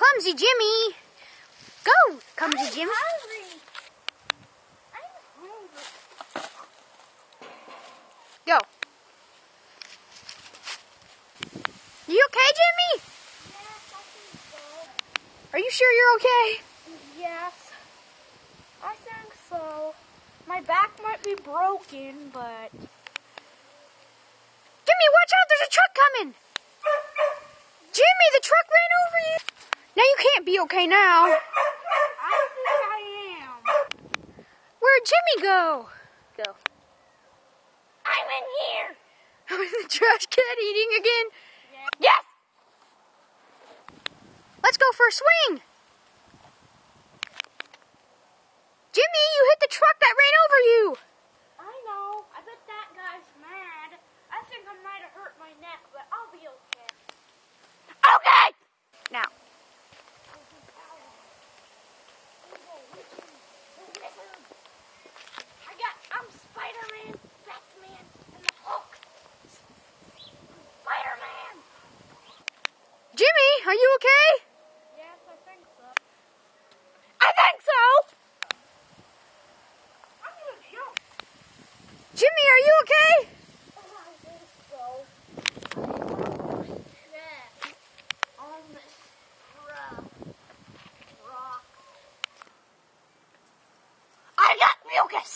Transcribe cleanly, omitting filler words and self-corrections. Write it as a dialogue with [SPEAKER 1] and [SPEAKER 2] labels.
[SPEAKER 1] Clumsy Jimmy. Go, Clumsy Jimmy.
[SPEAKER 2] I'm hungry.
[SPEAKER 1] Go. You okay, Jimmy?
[SPEAKER 2] Yes, I think so.
[SPEAKER 1] Are you sure you're okay?
[SPEAKER 2] Yes, I think so. My back might be broken, but...
[SPEAKER 1] Jimmy, watch out, there's a truck coming. Jimmy, the truck ran over you. Now you can't be okay now.
[SPEAKER 2] I think I am.
[SPEAKER 1] Where'd Jimmy go? Go.
[SPEAKER 2] I'm in here.
[SPEAKER 1] The trash can eating again?
[SPEAKER 2] Yes.
[SPEAKER 1] Let's go for a swing. Jimmy, you hit the truck that ran over you.
[SPEAKER 2] I know. I bet that guy's mad. I think I might have hurt my neck, but I'll be okay.
[SPEAKER 1] Okay. Now.
[SPEAKER 2] I'm Spider-Man, Batman, and the Hulk. Spider-Man.
[SPEAKER 1] Jimmy, are you okay?
[SPEAKER 2] Yes, I think so.
[SPEAKER 1] I think so.
[SPEAKER 2] I'm gonna jump.
[SPEAKER 1] Jimmy, are you okay?
[SPEAKER 2] I think so. Check on this rock.
[SPEAKER 1] I got mucus.